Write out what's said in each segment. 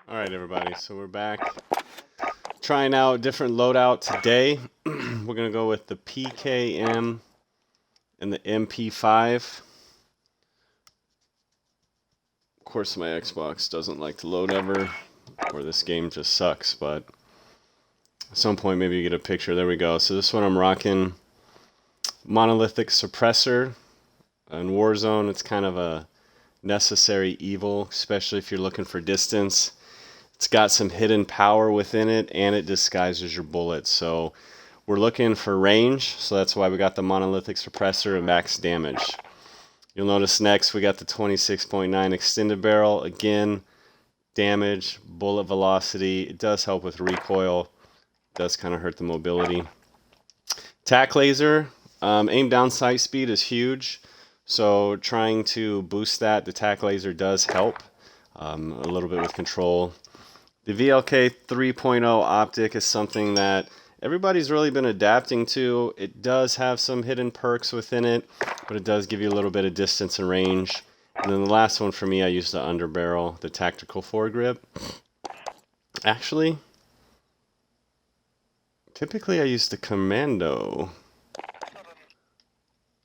Alright everybody, so we're back trying out a different loadout today. We're going to go with the PKM and the MP5. Of course my Xbox doesn't like to load ever, or this game just sucks, but at some point maybe you get a picture. There we go. So this one I'm rocking monolithic suppressor. In Warzone it's kind of a necessary evil, especially if you're looking for distance. It's got some hidden power within it, and it disguises your bullets. So we're looking for range, so that's why we got the monolithic suppressor and max damage. You'll notice next we got the 26.9 extended barrel. Again, damage, bullet velocity. It does help with recoil. It does kind of hurt the mobility. Tac laser, aim down sight speed is huge. So trying to boost that, the tac laser does help a little bit with control. The VLK 3.0 optic is something that everybody's really been adapting to. It does have some hidden perks within it, but it does give you a little bit of distance and range. And then the last one for me, I used the underbarrel, the tactical foregrip. Actually, typically I use the commando.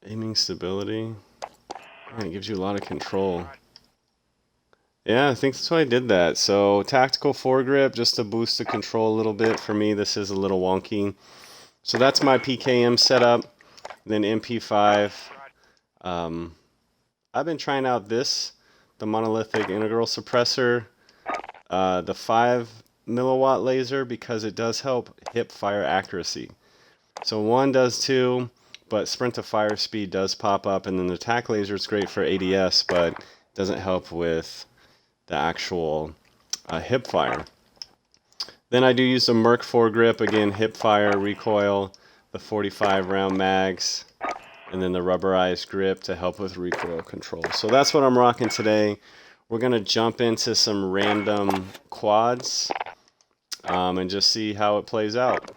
Aiming stability. Man, it gives you a lot of control. Yeah, I think that's why I did that. So tactical foregrip, just to boost the control a little bit. For me, this is a little wonky. So that's my PKM setup. Then MP5. I've been trying out this, the monolithic integral suppressor, the 5 milliwatt laser, because it does help hip fire accuracy. So one does two, but sprint to fire speed does pop up, and then the tac laser is great for ADS, but doesn't help with the actual hip fire. Then I do use the Merc foregrip, again hip fire, recoil, the 45 round mags, and then the rubberized grip to help with recoil control. So that's what I'm rocking today. We're going to jump into some random quads and just see how it plays out.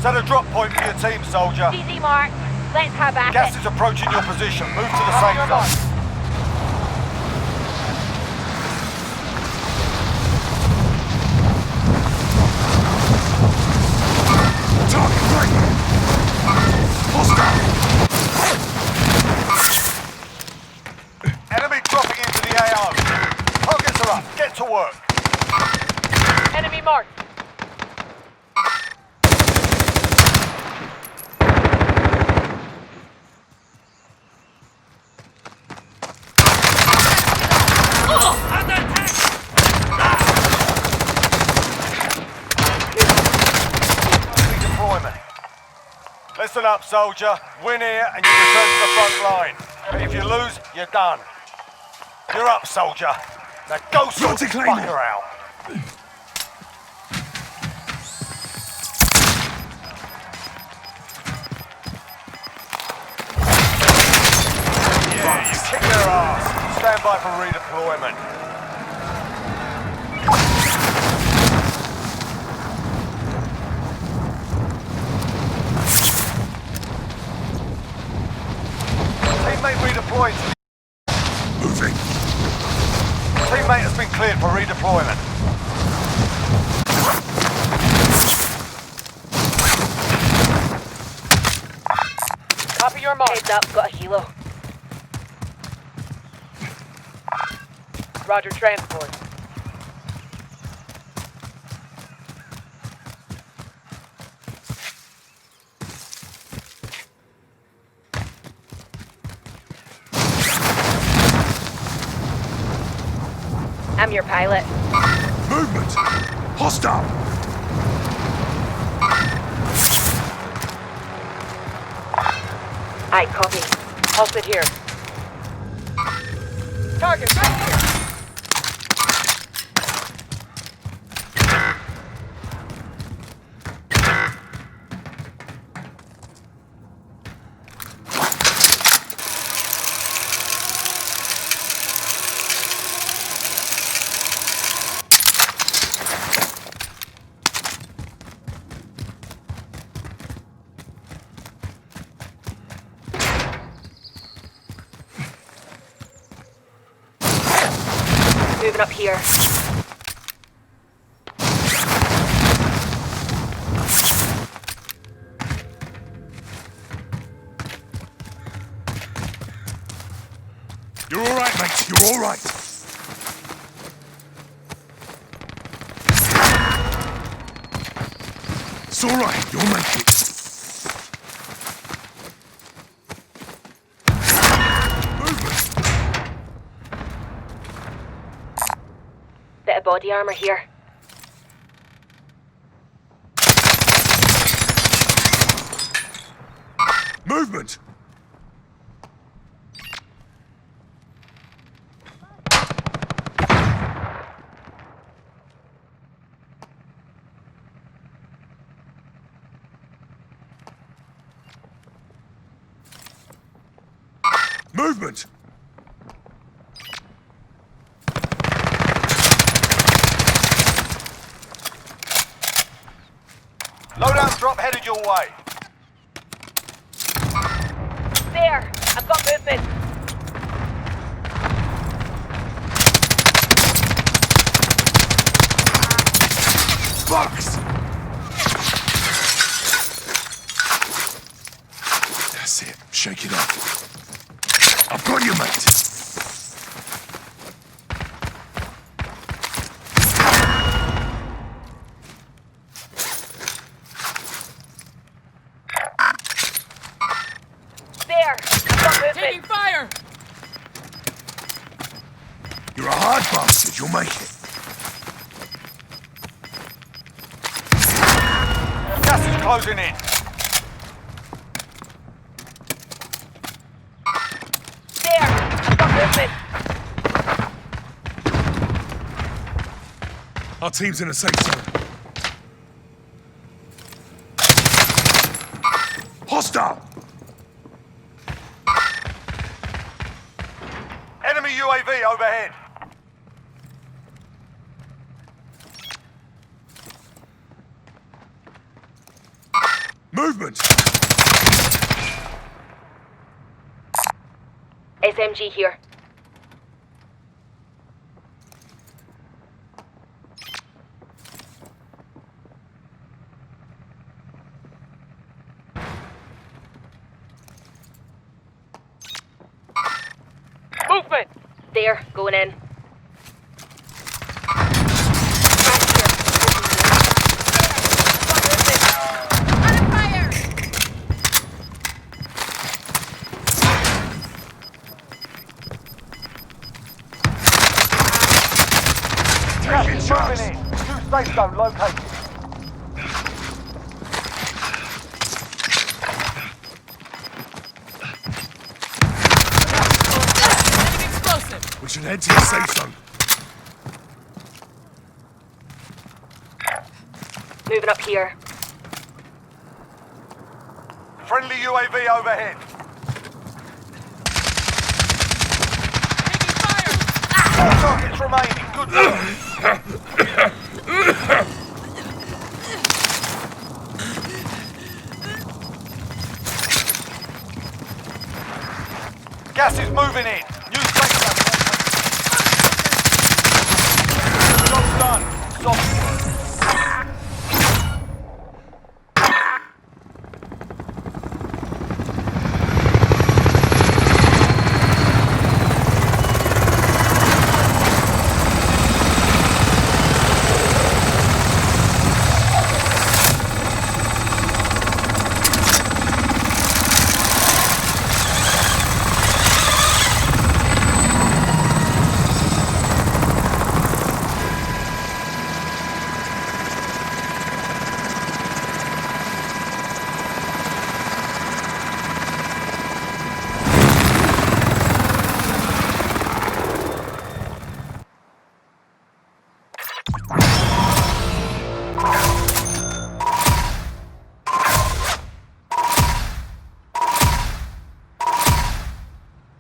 Set a drop point for your team, soldier. Easy, Mark. Let's have at Gas it. is approaching your position. Move to the safe zone. Target right. Hostile. Enemy dropping into the AO. Targets are up. Get to work. Enemy marked. Listen up, soldier. Win here and you return to the front line. But if you lose, you're done. You're up, soldier. Now go sort this fucker out. Yeah, you kick their ass. Stand by for redeployment. Teammate redeployed. Moving. Teammate has been cleared for redeployment. Copy your mark. Heads up, got a helo. Roger, transport. I'm your pilot. Movement. Hostile. Aye, copy. I'll sit here. Target right here. Moving up here. You're all right, mate. You're all right. It's all right. You'll make it. Movement. Bit of body armor here. Movement. Movement! Loadout drop headed your way. There! I've got movement! Bugs! That's it. Shake it up. I've got you, mate. There! I've got movement! Taking fire! You're a hard bastard. You'll make it. Gas is closing in. There! I've got movement! Our team's in a safe zone. Hostile! Enemy UAV overhead. Movement! SMG here. Movement! There, going in. Under fire! Gas Taking is shots. moving in. New safe zone located. Enemy explosive! We should head to the safe zone. Moving up here. Friendly UAV overhead. Taking fire! 4 targets remaining. Good work. Gas is moving in.